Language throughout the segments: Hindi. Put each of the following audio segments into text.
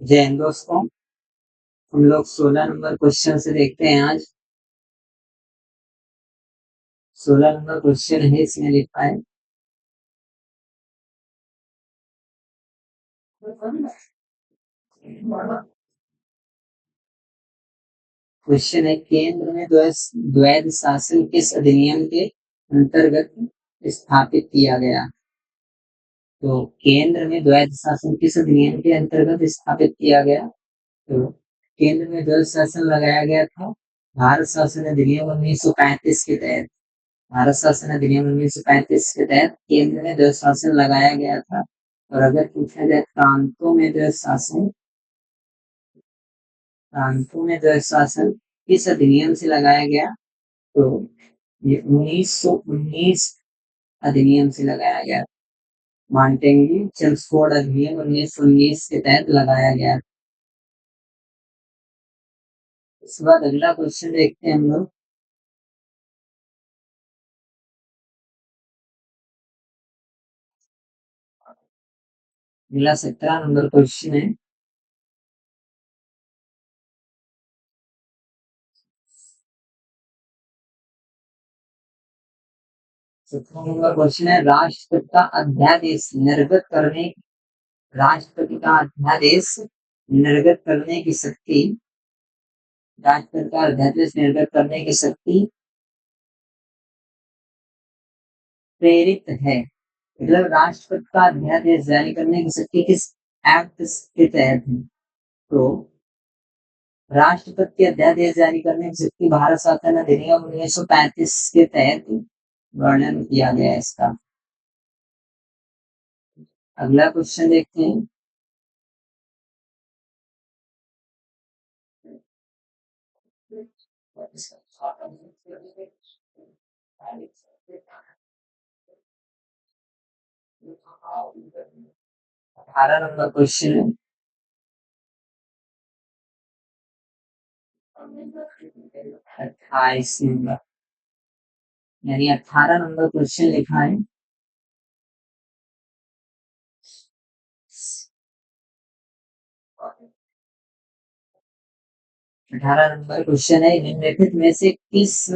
जय हिंद दोस्तों। हम लोग 16 नंबर क्वेश्चन से देखते हैं आज। 16 नंबर क्वेश्चन है, इसमें लिखा है क्वेश्चन है केंद्र में द्वैध शासन किस अधिनियम के अंतर्गत स्थापित किया गया। तो केंद्र में द्वैध शासन किस अधिनियम के अंतर्गत स्थापित किया गया। तो केंद्र में द्वैध शासन लगाया गया था भारत शासन अधिनियम 1935 के तहत। भारत शासन अधिनियम 1935 के तहत केंद्र में द्वैध शासन लगाया गया था। और अगर पूछा जाए प्रांतों में द्वैध शासन किस अधिनियम से लगाया गया, तो ये 1919 अधिनियम से लगाया गया। मांटेंगी चेम्सफोर्ड अधिनियम 1919 के तहत लगाया गया। इसके बाद अगला क्वेश्चन देखते हैं हम लोग। अगला 17 नंबर क्वेश्चन है। राष्ट्रपति का अध्यादेश निर्गत करने राष्ट्रपति का अध्यादेश निर्गत करने की शक्ति राष्ट्रपति का अध्यादेश निर्गत करने की शक्ति प्रेरित है। मतलब राष्ट्रपति का अध्यादेश जारी करने की शक्ति किस एक्ट के तहत है। तो राष्ट्रपति के अध्यादेश जारी करने की शक्ति भारत शासन अधिनियम 1935 के तहत वर्णन किया गया है इसका। अगला क्वेश्चन देखते हैं। अठारह नंबर क्वेश्चन है। 28 नंबर यानी 18 नंबर क्वेश्चन लिखा है। 18 नंबर क्वेश्चन है, निम्नलिखित में से किस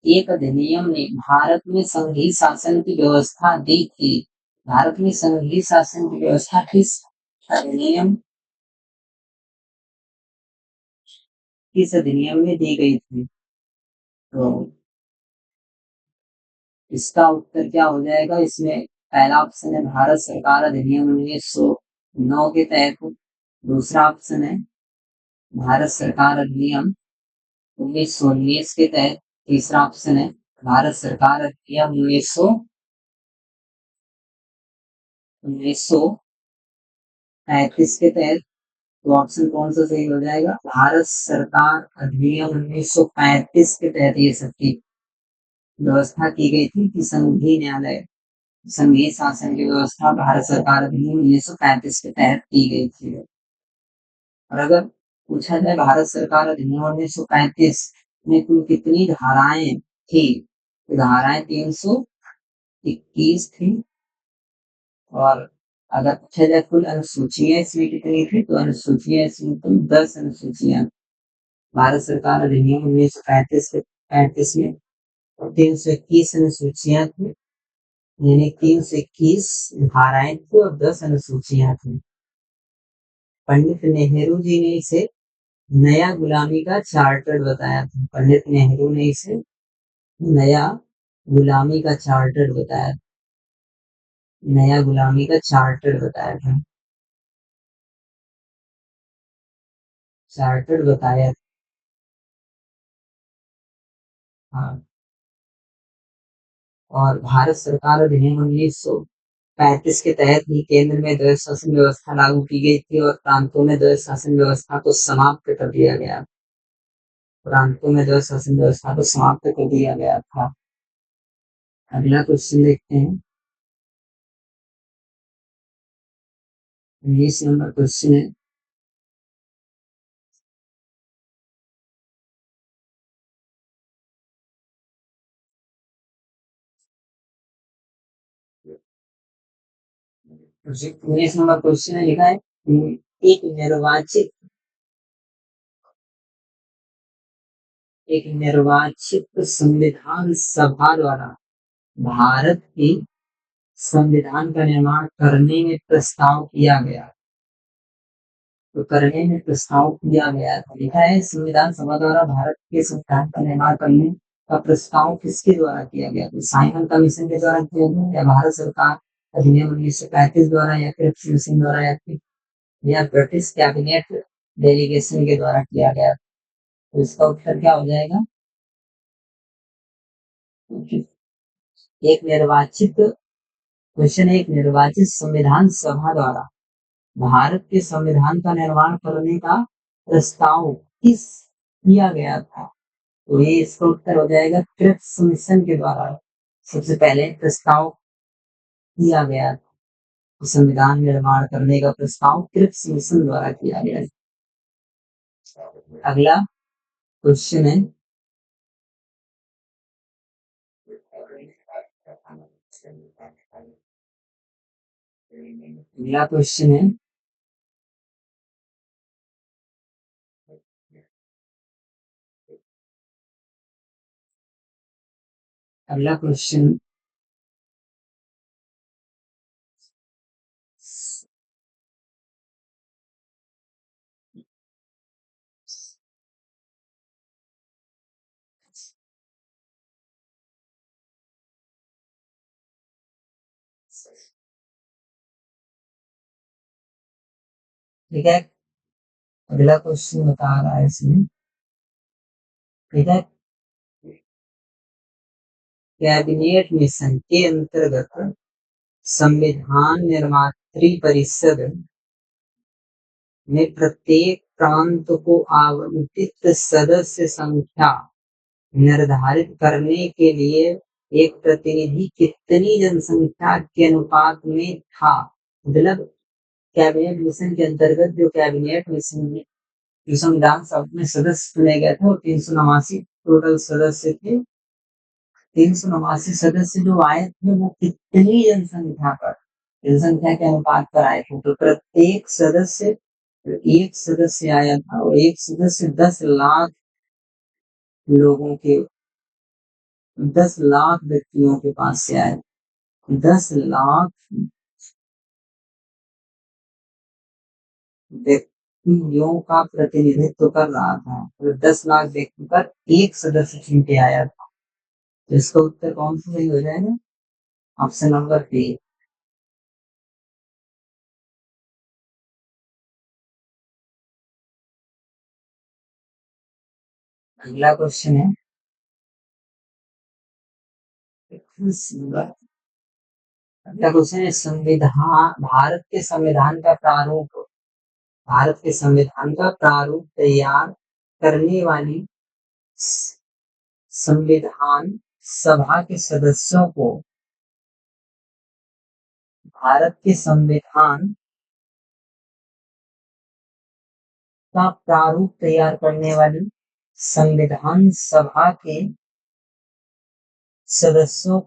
एक अधिनियम ने भारत में संघीय शासन की व्यवस्था दी थी। भारत में संघीय शासन की व्यवस्था किस अधिनियम में दी गई थी। तो इसका उत्तर क्या हो जाएगा। इसमें पहला ऑप्शन है भारत सरकार अधिनियम 1909 के तहत। दूसरा ऑप्शन है भारत सरकार अधिनियम 1919 के तहत। तीसरा ऑप्शन है भारत सरकार अधिनियम 1935 के तहत। तो ऑप्शन कौन सा सही हो जाएगा। भारत सरकार अधिनियम 1935 के तहत ये सबकी व्यवस्था की गई थी कि संघीय शासन की व्यवस्था भारत सरकार अधिनियम 1935 के तहत की गई थी। और अगर पूछा जाए भारत सरकार अधिनियम 1935 में कुल कितनी धाराएं थी, तो धाराएं 321 थी। और अगर पूछा जाए कुल अनुसूचियां इसमें कितनी थी, तो अनुसूचियां इसमें कुल 10 अनुसूचियां भारत सरकार अधिनियम 1935 में 321 अनुसूचियां थी। यानी 321 धाराएं थी और 10 अनुसूचियां थी। पंडित नेहरू जी ने इसे नया गुलामी का चार्टर बताया था। पंडित नेहरू ने इसे नया गुलामी का चार्टर बताया नया गुलामी का चार्टर बताया था चार्टर बताया। हाँ। और भारत सरकार अधिनियम 1935 के तहत ही केंद्र में द्वैध शासन व्यवस्था लागू की गई थी और प्रांतों में द्वैध शासन व्यवस्था को समाप्त कर दिया गया। प्रांतों में द्वैध शासन व्यवस्था को समाप्त कर दिया गया था। अगला क्वेश्चन देखते हैं। 19 नंबर क्वेश्चन है। उन्नीस नंबर क्वेश्चन है, लिखा है एक निर्वाचित संविधान सभा द्वारा भारत के संविधान का निर्माण करने में प्रस्ताव किया गया। तो करने में प्रस्ताव किया गया था, लिखा है संविधान सभा द्वारा भारत के संविधान का निर्माण करने का प्रस्ताव किसके द्वारा किया गया? तो साइमन कमीशन के द्वारा किया गया, या भारत सरकार अधिनियम 1935 द्वारा, या क्रिप्स कमीशन द्वारा, या ब्रिटिश कैबिनेट डेलीगेशन के द्वारा किया गया। तो इसका उत्तर क्या हो जाएगा? एक निर्वाचित संविधान सभा द्वारा भारत के संविधान का निर्माण करने का प्रस्ताव किस किया गया था? तो ये इसका उत्तर हो जाएगा क्रिप्स कमीशन के द्वारा सबसे पहले प्रस्ताव किया गया था। संविधान निर्माण करने का प्रस्ताव क्रिप्स कमीशन द्वारा किया गया। अगला क्वेश्चन है, अगला क्वेश्चन है अगला क्वेश्चन ठीक है। अगला क्वेश्चन बता रहा है इसमें, ठीक है, कैबिनेट मिशन के अंतर्गत संविधान निर्मात्री परिषद में प्रत्येक प्रांत को आवंटित सदस्य संख्या निर्धारित करने के लिए एक प्रतिनिधि कितनी जनसंख्या के अनुपात में था? मतलब कैबिनेट मिशन के अंतर्गत जो कैबिनेट मिशन में जो संविधान सभा में सदस्य चुने गए थे वो 389 टोटल सदस्य थे। 389 सदस्य जो आए थे वो कितनी जनसंख्या के अनुपात पर आए थे? तो प्रत्येक सदस्य, एक सदस्य आया था और एक सदस्य 10 लाख लोगों के 10 लाख व्यक्तियों के पास से आए। 10 लाख व्यक्तियों का प्रतिनिधित्व कर रहा था, तो 10 लाख व्यक्ति पर एक सदस्य चुन के आया था। तो इसका उत्तर कौन सा सही हो जाएगा? Option number B. अगला क्वेश्चन है, अगला क्वेश्चन है संविधान भारत के संविधान का प्रारूप तैयार करने वाली संविधान सभा के सदस्यों को भारत के संविधान का प्रारूप तैयार करने वाली संविधान सभा के सदस्यों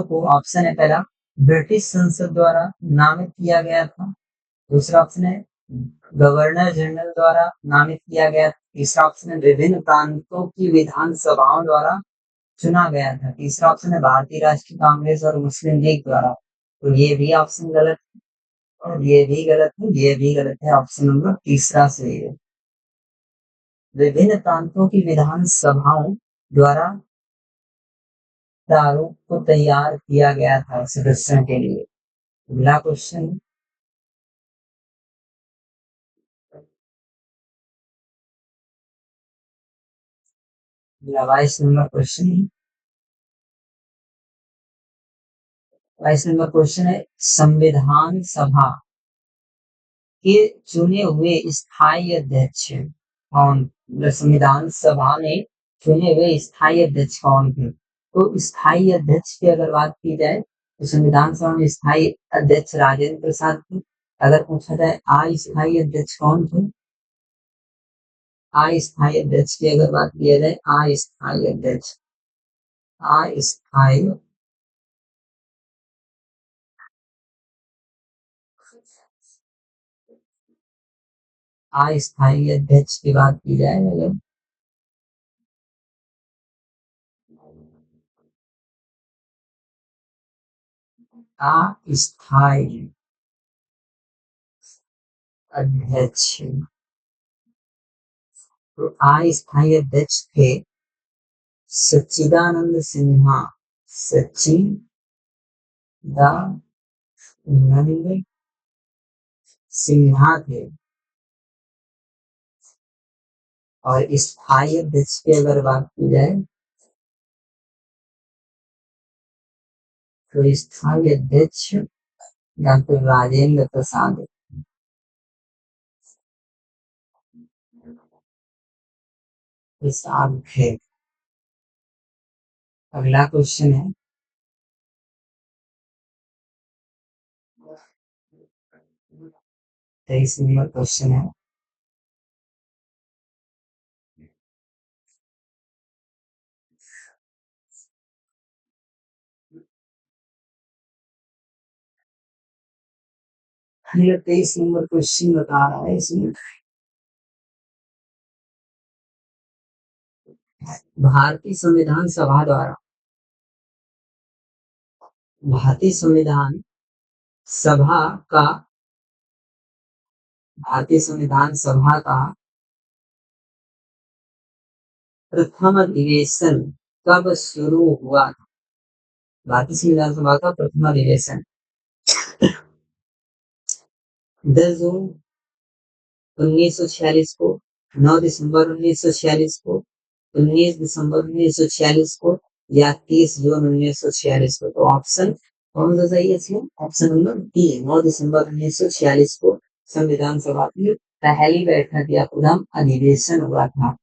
को ऑप्शन है पहला, ब्रिटिश संसद द्वारा नामित किया गया था। दूसरा ऑप्शन है गवर्नर जनरल द्वारा नामित किया गया। तीसरा ऑप्शन है विभिन्न प्रांतों की विधानसभाओं द्वारा चुना गया था। तीसरा ऑप्शन है भारतीय राष्ट्रीय कांग्रेस और मुस्लिम लीग द्वारा। तो ये भी ऑप्शन गलत है और ये भी गलत है, ये भी गलत है। ऑप्शन नंबर तीसरा सही है। विभिन्न प्रांतों की विधानसभाओं द्वारा प्रारूप को तैयार किया गया था सदस्यों के लिए। अगला question, 22 number question 22 number question है, संविधान सभा के चुने हुए स्थायी अध्यक्ष कौन? संविधान सभा में चुने हुए स्थायी अध्यक्ष कौन थे? तो स्थायी अध्यक्ष की अगर बात की जाए तो संविधान सभा में स्थायी अध्यक्ष राजेंद्र प्रसाद थे। अगर पूछा जाए अस्थायी अध्यक्ष कौन थे? अस्थायी अध्यक्ष की अगर बात किया जाए, अस्थायी अध्यक्ष अस्थायी अध्यक्ष की बात की जाए अगर, अस्थायी अध्यक्ष, तो अस्थायी अध्यक्ष थे सच्चिदानंद सिन्हा। सच्चिदानंद सिन्हा थे। और स्थायी अध्यक्ष की अगर बात की जाए तो स्थायी अध्यक्ष डॉक्टर राजेंद्र प्रसाद प्रसाद थे। अगला क्वेश्चन है 23 नंबर क्वेश्चन है, ये 23 नंबर क्वेश्चन बता रहा है इसमें, भारतीय संविधान सभा द्वारा, भारतीय संविधान सभा का, भारतीय संविधान सभा का प्रथम अधिवेशन कब शुरू हुआ था? भारतीय संविधान सभा का प्रथम अधिवेशन 10 जून 1946 को, 9 दिसंबर 1946 को, 19 दिसंबर 1946 को, या 30 जून 1946 को। तो ऑप्शन कौन सा सही है इसमें? ऑप्शन नंबर डी, 9 दिसंबर 1946 को संविधान सभा की पहली बैठक या प्रथम अधिवेशन हुआ था।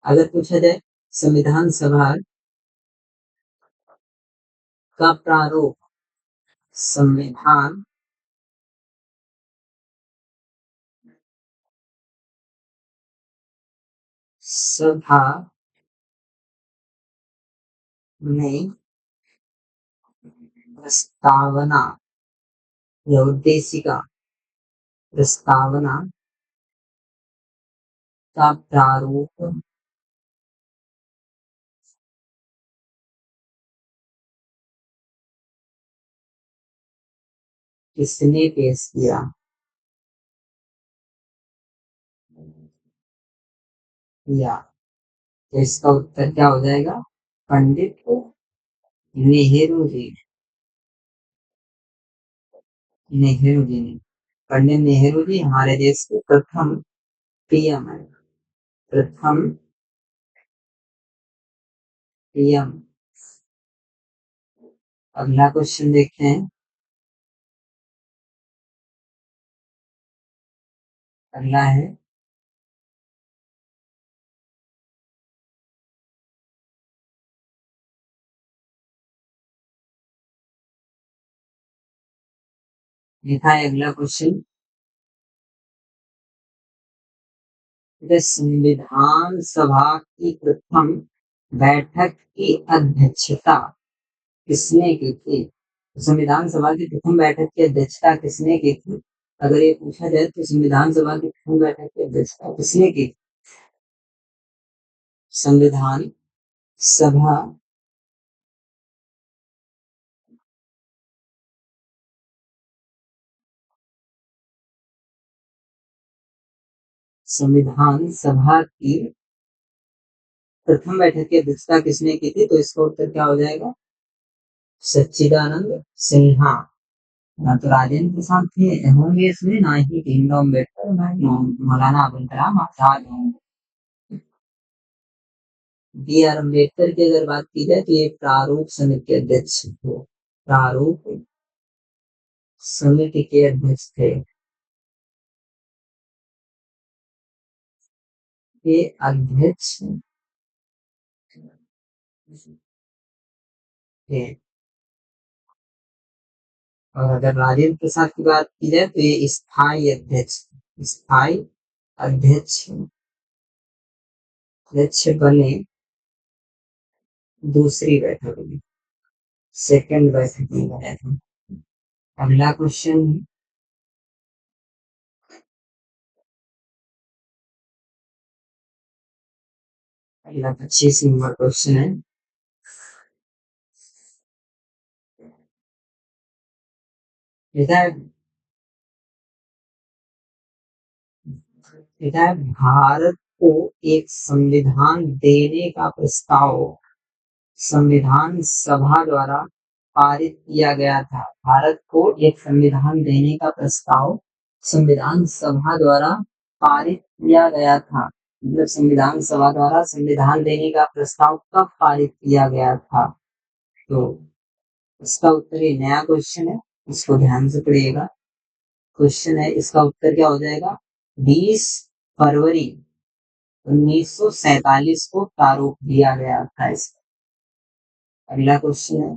अगर पूछा जाए संविधान सभा का प्रारूप, संविधान सभा में प्रस्तावना या उद्देशिका, प्रस्तावना का प्रारूप किसने पेश किया? या तो इसका उत्तर क्या हो जाएगा? पंडित नेहरू जी, नेहरू जी ने, पंडित नेहरू जी हमारे देश के प्रथम पीएम है, प्रथम पीएम। अगला क्वेश्चन देखते हैं, अगला है लिखा है अगला क्वेश्चन, संविधान सभा की प्रथम बैठक की अध्यक्षता किसने की थी? संविधान सभा की प्रथम बैठक की अध्यक्षता किसने की थी? अगर ये पूछा जाए तो संविधान सभा की प्रथम बैठक की अध्यक्षता किसने की? संविधान सभा संविधान सभा की प्रथम बैठक की अध्यक्षता किसने की थी? तो इसका उत्तर क्या हो जाएगा? सच्चिदानंद सिन्हा। ना तो राजेंद्र प्रसाद थे होंगे इसमें, ना ही भीमराव अम्बेडकर, ना ही मौलाना अबुल कलाम आजाद होंगे। बी आर अम्बेडकर की अगर बात की जाए तो ये प्रारूप समिति के अध्यक्ष थे, प्रारूप समिति के अध्यक्ष थे। ये अध्यक्ष थे। और अगर राजेंद्र प्रसाद की बात की जाए तो ये स्थायी अध्यक्ष, स्थायी अध्यक्ष अध्यक्ष बने दूसरी बैठक में, सेकंड बैठक में बने थे। अगला क्वेश्चन अगला 25 नंबर क्वेश्चन है, लिखा है लिखा है भारत को एक संविधान देने का प्रस्ताव संविधान सभा द्वारा पारित किया गया था। भारत को एक संविधान देने का प्रस्ताव संविधान सभा द्वारा पारित किया गया था। मतलब संविधान सभा द्वारा संविधान देने का प्रस्ताव कब पारित किया गया था? तो इसका उत्तर ये नया क्वेश्चन है, इसको ध्यान से पढ़िएगा। क्वेश्चन है, इसका उत्तर क्या हो जाएगा? 20 फरवरी 1947 को प्रारूप दिया गया था इसका। अगला क्वेश्चन है,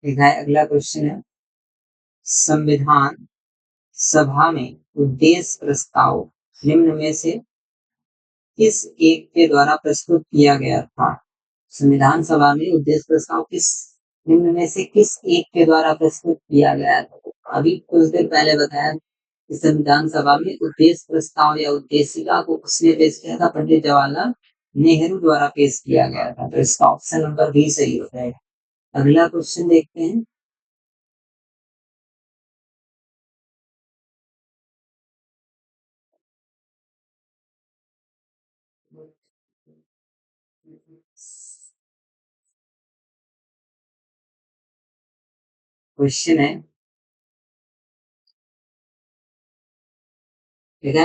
देखा है अगला क्वेश्चन है, संविधान सभा में उद्देश्य प्रस्ताव निम्न में से किस एक के द्वारा प्रस्तुत किया गया था? संविधान सभा में उद्देश्य प्रस्ताव किस निम्न में से किस एक के द्वारा प्रस्तुत किया गया था? अभी कुछ देर पहले बताया कि संविधान सभा में उद्देश्य प्रस्ताव या उद्देशिका को किसने पेश किया था? पंडित जवाहरलाल नेहरू द्वारा पेश किया गया था। तो इसका ऑप्शन नंबर बी सही हो जाएगा। अगला क्वेश्चन देखते हैं, क्वेश्चन है,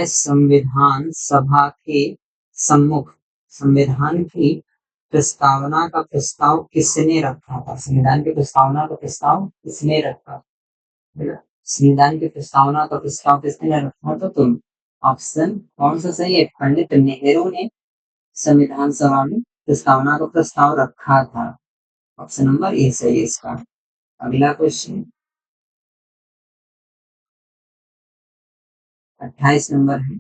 संविधान सभा के सम्मुख संविधान की प्रस्तावना का प्रस्ताव किसने रखा था? संविधान की प्रस्तावना का प्रस्ताव किसने रखा? संविधान की प्रस्तावना का प्रस्ताव किसने रखा था? तुम ऑप्शन कौन सा सही है? पंडित नेहरू ने संविधान सभा में प्रस्तावना का प्रस्ताव रखा था। ऑप्शन नंबर ए सही है इसका। अगला क्वेश्चन 28 नंबर है,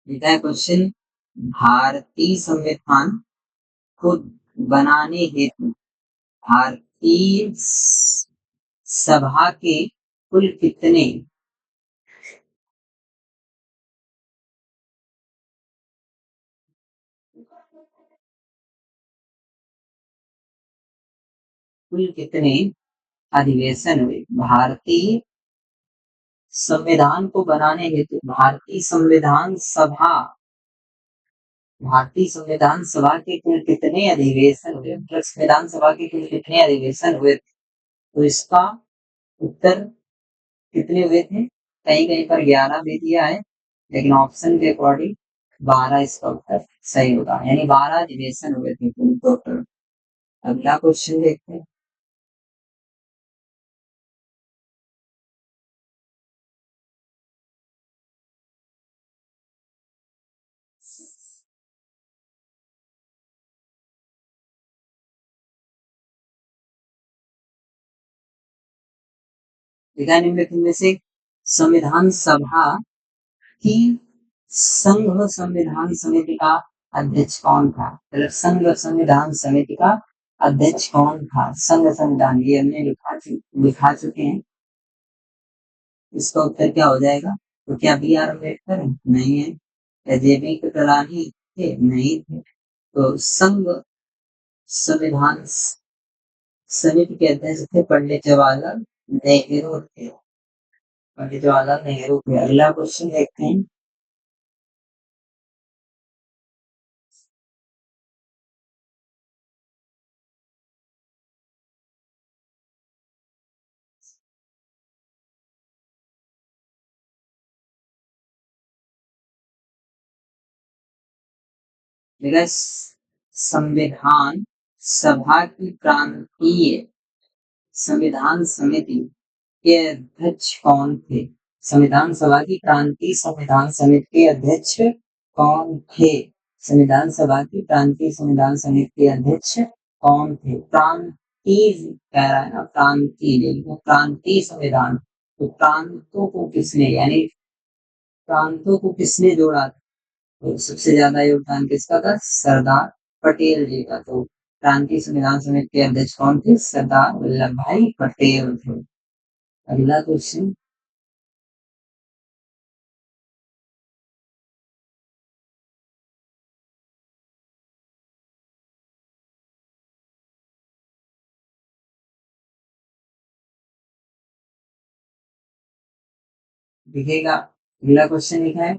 लिखा है क्वेश्चन, भारतीय संविधान को बनाने हेतु भारतीय सभा के कुल कितने कुल कितने अधिवेशन हुए? भारतीय संविधान को बनाने हेतु भारतीय संविधान सभा के कुल कितने अधिवेशन हुए? मतलब संविधान सभा के कुल कितने अधिवेशन हुए? तो इसका उत्तर कितने हुए थे? कहीं कहीं पर 11 भी दिया है, लेकिन ऑप्शन के अकॉर्डिंग 12 इसका उत्तर सही होगा, यानी 12 अधिवेशन हुए थे कुल टोटल। अगला क्वेश्चन देखते हैं, निम्नलिखित में से संविधान सभा की संघ संविधान समिति का अध्यक्ष कौन था? मतलब संघ संविधान समिति का अध्यक्ष कौन था? संघ संविधान, ये हमने लिखा चुके हैं। इसका उत्तर क्या हो जाएगा? तो क्या बी आर अम्बेडकर नहीं है? या जे बी कृपलानी थे? नहीं थे। तो संघ संविधान समिति के अध्यक्ष थे पंडित जवाहरलाल नेहरू थे। पंडित जवाहरलाल नेहरू थे। अगला क्वेश्चन देखते हैं, देखा, संविधान सभा की प्रांतीय संविधान समिति के अध्यक्ष कौन थे? संविधान सभा की प्रांतीय संविधान समिति के अध्यक्ष कौन थे? संविधान सभा की प्रांतीय संविधान समिति के अध्यक्ष कौन थे? प्रांतीय कह रहा है ना, प्रांतीय, प्रांतीय संविधान, तो प्रांतों को किसने, यानी प्रांतों को किसने जोड़ा? तो सबसे ज्यादा योगदान किसका था? सरदार पटेल जी का। तो प्रांतीय संविधान समिति के अध्यक्ष कौन थे? सरदार वल्लभ भाई पटेल थे। अगला क्वेश्चन, दिखेगा, अगला क्वेश्चन लिखा है,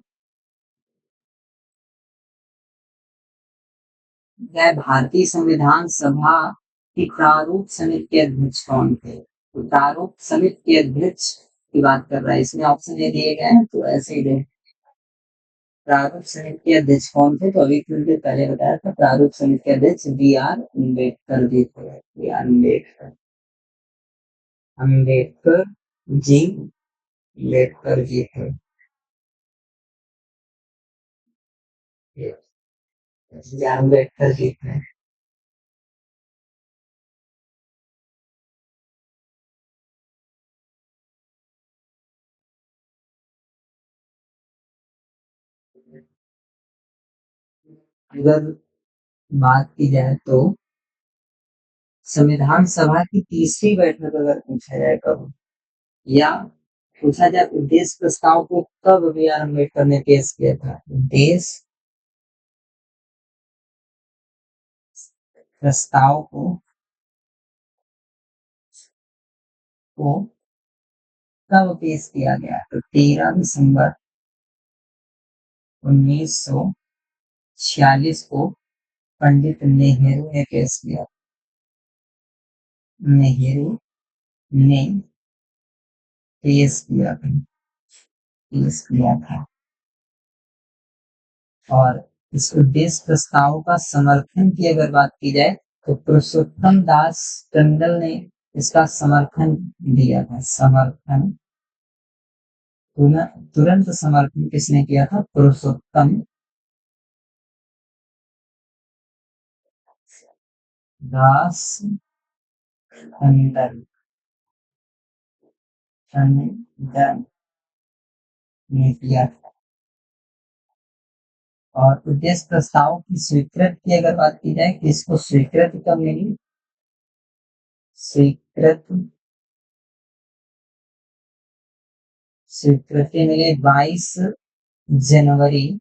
वह भारतीय संविधान सभा की प्रारूप समिति के अध्यक्ष कौन थे? तो प्रारूप समिति के अध्यक्ष की बात कर रहा है, इसमें ऑप्शन ये दिए गए हैं, तो ऐसे ही दे। प्रारूप समिति के अध्यक्ष कौन थे? तो अभी थोड़ी देर पहले बताया था, प्रारूप समिति के अध्यक्ष बी आर अम्बेडकर जी थे। बी आर अम्बेडकर, अम्बेडकर जी, अम्बेडकर जी थे। बी आर अम्बेडकर जी थे। अगर बात की जाए तो संविधान सभा की तीसरी बैठक अगर पूछा जाए कब, या पूछा जाए उद्देश्य प्रस्ताव को कब बी आर अम्बेडकर ने पेश किया था? उद्देश्य प्रस्ताव को कब पेश किया गया? तो 13 दिसंबर 1946 को पंडित नेहरू ने पेश किया। नेहरू ने पेश किया था। और इस उद्देश्य प्रस्ताव का समर्थन की अगर बात की जाए तो पुरुषोत्तम दास टंडन ने इसका समर्थन दिया था। समर्थन, तुरंत समर्थन किसने किया था? पुरुषोत्तम दास टंडन, टंडन ने किया था। और उद्देश्य प्रस्ताव की स्वीकृति की अगर बात की जाए कि इसको स्वीकृति कब मिली? स्वीकृति स्वीकृति मिली 22 जनवरी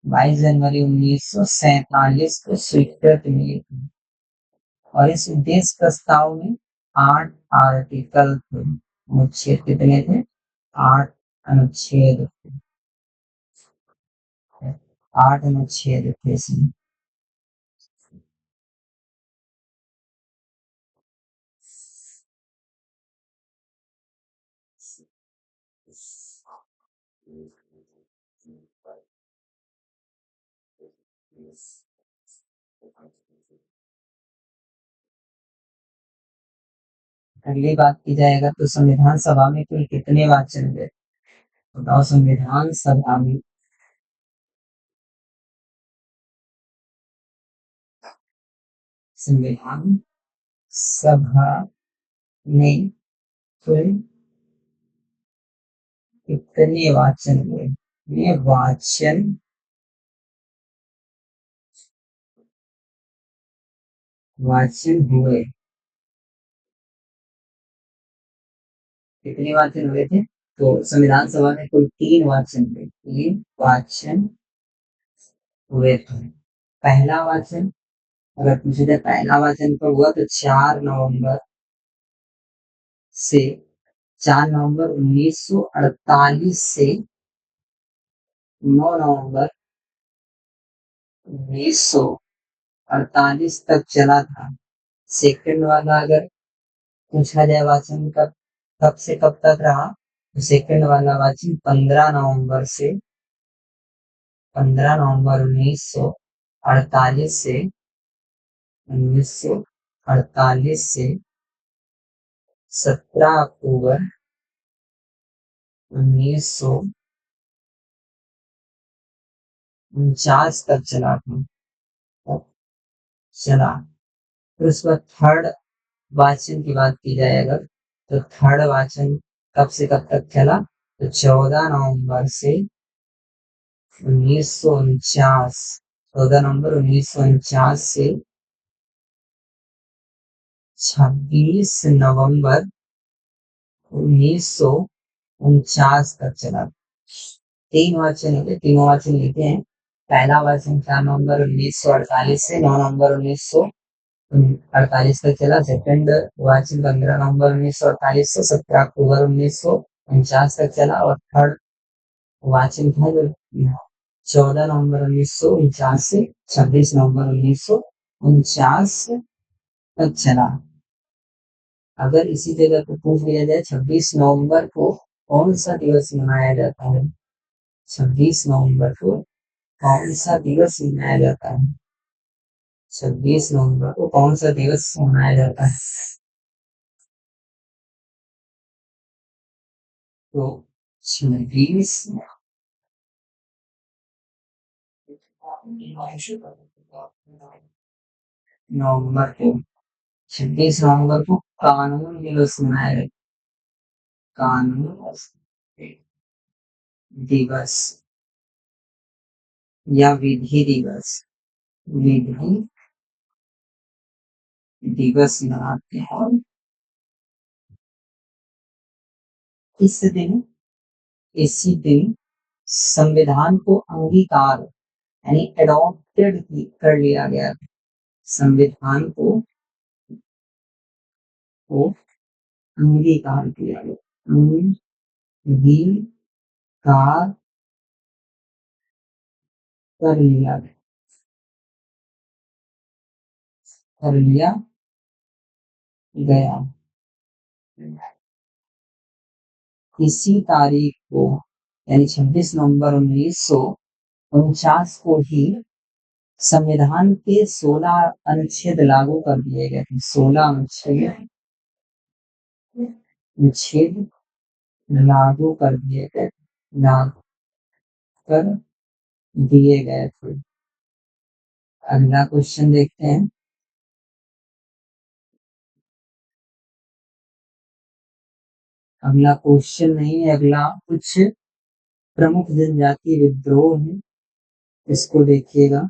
1947 को स्वीकृति मिली थी। और इस उद्देश्य प्रस्ताव में 8 आर्टिकल थे। अनुच्छेद कितने थे? 8 अनुच्छेद थे। 8 अनुच्छेद थे इसमें। अगली बात की जाएगा तो संविधान सभा में कुल कितने वाचन हुए? बताओ, संविधान सभा में संविधान सभा में कुल कितने वाचन हुए? ये वाचन हुए, कितने वाचन हुए थे? तो संविधान सभा में कुल 3 वाचन हुए, 3 वाचन हुए थे। पहला वाचन अगर पूछे जाए, पहला वाचन कब हुआ? तो से 4 नवंबर 1948 से 9 नवंबर 1948 तक चला था। सेकंड वाला अगर पूछा जाए वाचन कब कब से कब तक रहा, तो सेकंड वाला वाचन 15 नवंबर से 15 नवंबर 1948 से 17 अक्टूबर 1949 तक चला था, तब चला। फिर उसके बाद थर्ड वाचन की बात की जाए अगर, तो थर्ड वाचन कब से कब तक चला, तो 14 नवंबर से 1949, 14 नवंबर 1949 से 26 नवंबर 1949 तक चला। 3 वाचन होते, तीनों वाचन लिखे हैं। पहला वाचन 4 नवंबर 1948 से 9 नवंबर 1948 तक चला। सेकंड वाचन 15 नवंबर 1948 से 17 अक्टूबर 1949 तक चला। और थर्ड वाचन था जो 14 नवंबर 1949 से 26 नवंबर 1949 तक चला। अगर इसी जगह पे पूछ लिया जाए 26 नवंबर को कौन सा दिवस मनाया जाता है, 26 नवंबर को कौन सा दिवस मनाया जाता है, 26 नवंबर को कौन सा दिवस मनाया जाता है, तो 26 नवंबर को 26 नवंबर को कानून दिवस मनाया जाता है। कानून दिवस या विधि दिवस, विधि दिवस मनाते हैं। इसी दिन संविधान को अंगीकार यानी अडॉप्टेड कर लिया गया था। संविधान को अंगीकार किया गया, अंगीकार कर लिया गया। इसी तारीख को यानी 26 नवंबर 1949 को ही संविधान के 16 अनुच्छेद लागू कर दिए गए थे। 16 अनुच्छेद लागू कर दिए गए, लागू कर दिए गए थे। अगला क्वेश्चन देखते हैं। अगला क्वेश्चन नहीं है, अगला कुछ प्रमुख जनजातीय विद्रोह है, इसको देखिएगा,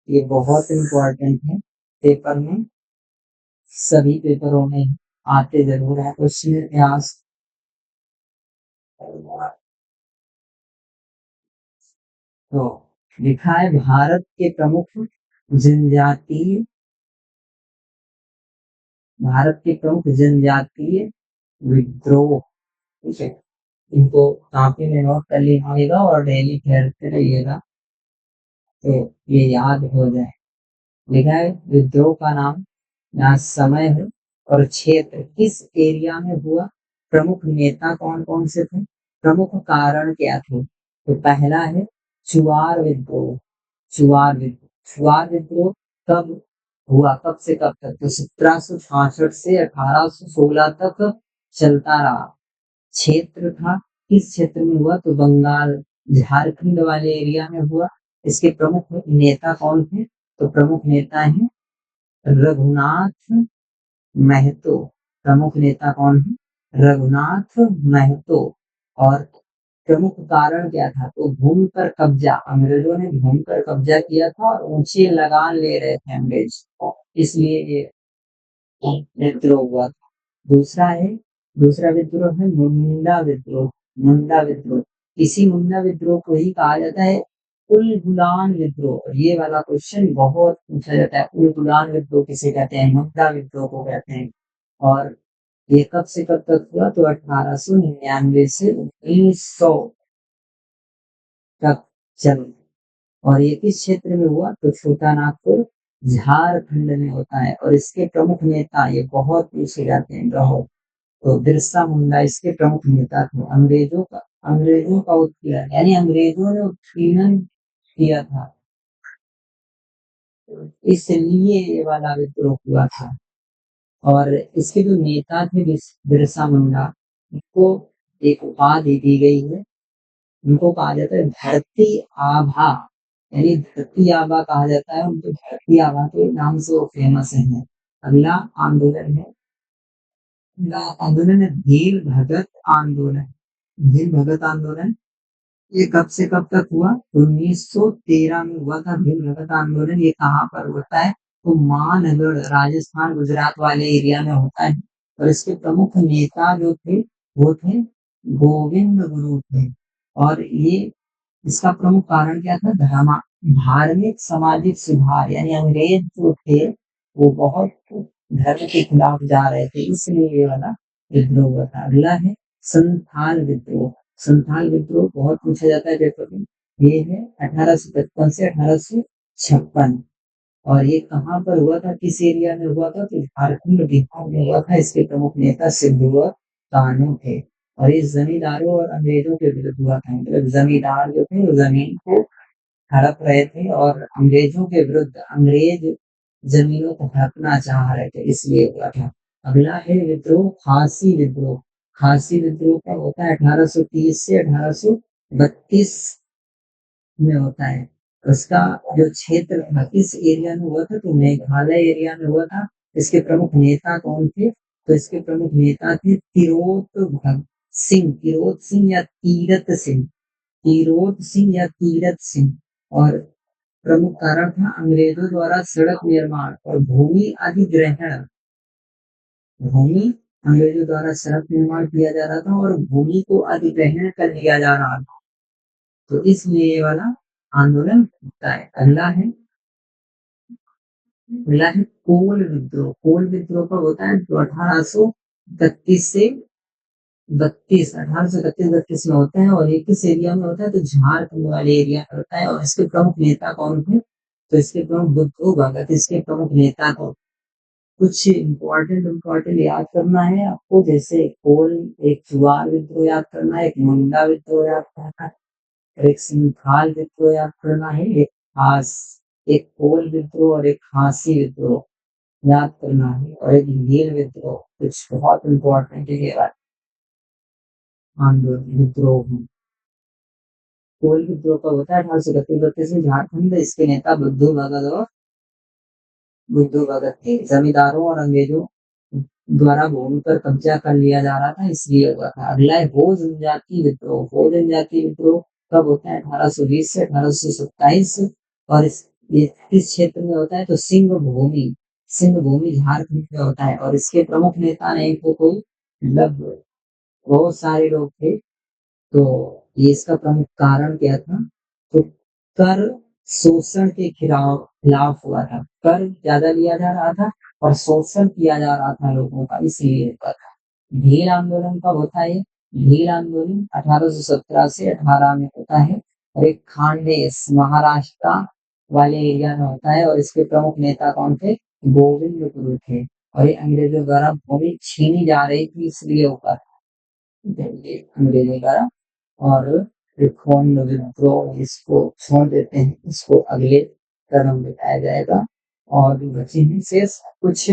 ये बहुत इंपॉर्टेंट है। पेपर में सभी पेपरों में आते जरूर है क्वेश्चन इतिहास। तो लिखा है जनजातीय भारत के प्रमुख जनजातीय विद्रोह, ठीक है। इनको काफी में नोट कर लीजिएगा और डेली खेलते रहिएगा तो ये याद हो जाए। लिखा है विद्रोह का नाम, यहाँ समय है और क्षेत्र किस एरिया में हुआ, प्रमुख नेता कौन कौन से थे, प्रमुख कारण क्या थे। तो पहला है चुआर विद्रोह। चुआर विद्रोह कब हुआ, कब से कब तक, तो 1766 से 1816 तक चलता रहा। क्षेत्र था, किस क्षेत्र में हुआ, तो बंगाल झारखंड वाले एरिया में हुआ। इसके प्रमुख नेता कौन थे, तो प्रमुख नेता है रघुनाथ महतो। प्रमुख नेता कौन है, रघुनाथ महतो। और प्रमुख कारण क्या था, तो भूमि पर कब्जा, अंग्रेजों ने भूमि पर कब्जा किया था और ऊंचे लगान ले रहे थे अंग्रेज, इसलिए ये विद्रोह हुआ था। दूसरा विद्रोह है मुंडा विद्रोह। मुंडा विद्रोह, इसी मुंडा विद्रोह को ही कहा जाता है उलगुलान विद्रोह। और ये वाला क्वेश्चन बहुत पूछा जाता है, उलगुलान विद्रोह किसे कहते हैं, मुंडा विद्रोह को कहते हैं। और ये कब से कब तक हुआ, तो 1899 से 1900 तक चल। और ये किस क्षेत्र में हुआ, तो छोटा नागपुर झारखंड में होता है। और इसके प्रमुख नेता ये बहुत पूछे जाते हैं बहुत, तो बिरसा मुंडा इसके प्रमुख नेता थे। अंग्रेजों का अंग्रेजों का उत्पीड़न, यानी अंग्रेजों ने उत्पीड़न किया था, इसलिए ये वाला विद्रोह हुआ था। और इसके जो नेता थे बिरसा मुंडा, उनको एक उपाधि दी गई है। उनको कहा जाता है धरती आभा, यानी धरती आभा कहा जाता है उनको, धरती आभा के नाम से वो फेमस है। अगला आंदोलन है, अगला आंदोलन है भील भगत आंदोलन। भील भगत आंदोलन ये कब से कब तक हुआ? 1913 में हुआ था भील भगत आंदोलन। ये कहाँ पर होता है? तो मानगढ़, राजस्थान गुजरात वाले एरिया में होता है। और इसके प्रमुख नेता जो थे वो थे गोविंद गुरु थे। और ये इसका प्रमुख कारण क्या था? धार्मिक सामाजिक सुधार, यानी अंग्रेज जो थे वो बहुत धर्म के खिलाफ जा रहे थे, इसलिए ये वाला विद्रोह हुआ था। अगला है संथाल विद्रोह। संथाल विद्रोह बहुत पूछा जाता है पेपर में। ये है 1855 से 1856। और ये कहाँ पर हुआ था, किस एरिया में हुआ था? तो झारखंड बिहार में हुआ था। इसके प्रमुख नेता सिद्धू कान्हू थे। और ये जमींदारों और अंग्रेजों के विरुद्ध हुआ था। मतलब जमींदार जो थे वो जमीन को हड़प रहे थे और अंग्रेजों के विरुद्ध, अंग्रेज जमीनों को हड़पना चाह रहे थे, इसलिए हुआ था। अगला है विद्रोह खासी विद्रोह। खासी विद्रोह का होता है 1830 से 1832 में होता है। उसका जो क्षेत्र था, किस एरिया में हुआ था? तो मेघालय एरिया में हुआ था। इसके प्रमुख नेता कौन थे? तो इसके प्रमुख नेता थे तिरोत सिंह या तीरथ सिंह, तिरोत सिंह या तीरथ सिंह। और प्रमुख कारण था अंग्रेजों द्वारा सड़क निर्माण और भूमि अधिग्रहण। भूमि अंग्रेजों द्वारा सड़क निर्माण किया जा रहा था और भूमि को अधिग्रहण कर लिया जा रहा था, तो इसलिए ये वाला आंदोलन होता है। अगला है कोल विद्रोह। कोल विद्रोह कब होता है? तो 1831 से 32, 1831-32 में होता है। और ये किस एरिया में होता है? तो झारखंड वाले एरिया में होता है। और इसके प्रमुख नेता कौन थे? तो इसके प्रमुख बुद्धू भगत इसके प्रमुख नेता थे। कुछ इम्पोर्टेंट याद करना है आपको, जैसे कोल, एक चुआर विद्रोह याद करना है, एक मुंडा विद्रोह याद करना है, और एक संथाल विद्रोह याद करना है, एक कोल विद्रोह और एक खासी विद्रोह याद करना है, और एक भील विद्रोह। कुछ बहुत इम्पोर्टेंट है ये बात। आंदोलन विद्रोह में कोल विद्रोह का होता है 1831-32 में झारखंड। इसके नेता बुद्धू भगत थे। जमींदारों और अंग्रेजों द्वारा भूमि पर कब्जा कर लिया जा रहा था, इसलिए हुआ था। अगला है हो जनजाति विद्रोह। हो जनजाति विद्रोह कब होता है? 1820 से 1827। और ये किस क्षेत्र में होता है? तो सिंह भूमि झारखंड में होता है। और इसके प्रमुख नेता नहीं तो कोई, मतलब बहुत सारे लोग थे। तो ये इसका प्रमुख कारण क्या था? तो कर शोषण के खिलाफ खिलाफ हुआ था। कर ज्यादा लिया जा रहा था और शोषण किया जा रहा था लोगों का, इसलिए हुआ था। भील आंदोलन कब होता है? भील आंदोलन 1817 से 18 में होता है। और एक खानदेश महाराष्ट्र वाले एरिया में होता है। और इसके प्रमुख नेता कौन थे? गोविंद गुरु थे। और ये अंग्रेजों द्वारा भूमि छीनी जा रही थी, इसलिए होगा अंग्रेजों द्वारा। और रिफॉर्म विद्रोह इसको छोड़ देते हैं, इसको अगले कदम बताया जाएगा। और बचे हैं शेष कुछ,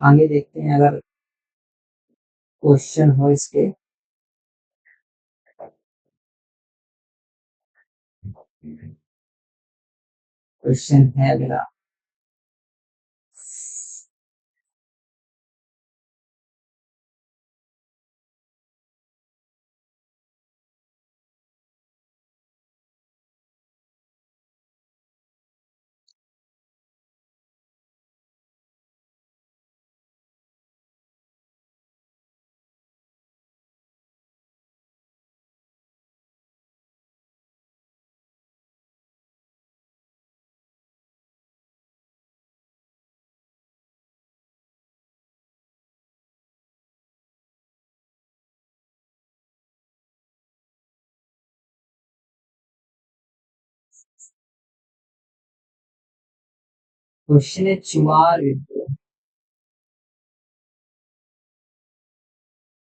आगे देखते हैं अगर क्वेश्चन हो इसके। क्वेश्चन है अगला। क्वेश्चन है चुआर विद्रोह।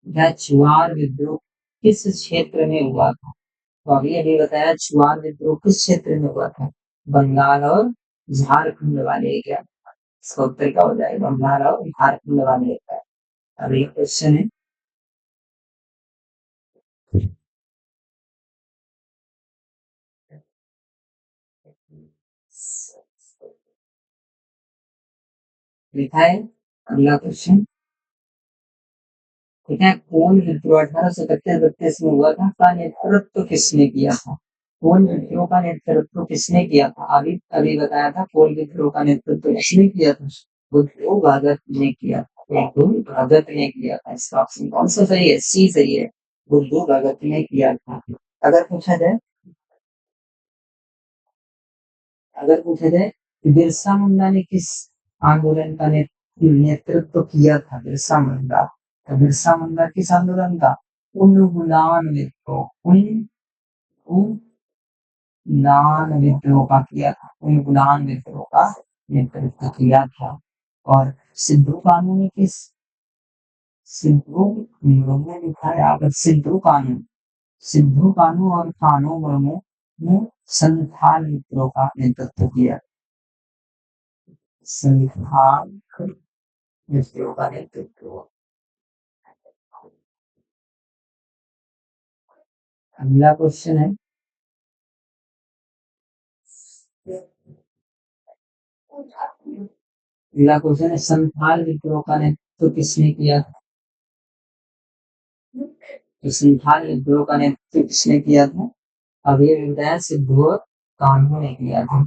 क्या चुआर विद्रोह किस क्षेत्र में हुआ था? तो अभी अभी बताया चुआर विद्रोह किस क्षेत्र में हुआ था? बंगाल और झारखंड वाले एरिया। इसका उत्तर क्या हो जाएगा? बंगाल और झारखंड वाले एरिया। अब एक क्वेश्चन है, लिखा है अगला क्वेश्चन। ठीक है, कौन विद्रोह 1831-32 में हुआ था, का नेतृत्व किसने किया था? कौन विद्रोह का नेतृत्व किसने किया था? अभी अभी बताया था कौन विद्रोह का नेतृत्व किसने किया था? बुद्धू भगत ने किया था। बुद्धू भगत ने किया था। इसका ऑप्शन कौन सा सही है? सी सही है, बुद्धू भगत ने किया था। अगर पूछा जाए अगर पूछा जाए कि बिरसा मुंडा ने किस आंदोलन का नेतृत्व किया था? बिरसा मुंडा, तो बिरसा मुंडा किस आंदोलन का? उन्मूलन विद्रोह, उन्मूलन विद्रोह का किया था। उन्मूलन विद्रोह का नेतृत्व किया था। और सिद्धू कानू ने किस सिद्धू मुर्मू लिखा है यहाँ पर, सिद्धू कानू और कानू मुर्मू ने संथाल विद्रोह का नेतृत्व किया। संथाल विद्रोह का नेतृत्व। अगला क्वेश्चन है, संथाल विद्रोह का नेतृत्व किसने किया? तो संथाल विद्रोह का नेतृत्व किसने किया था? अभी बताया सिद्धू और कान्हू ने किया था।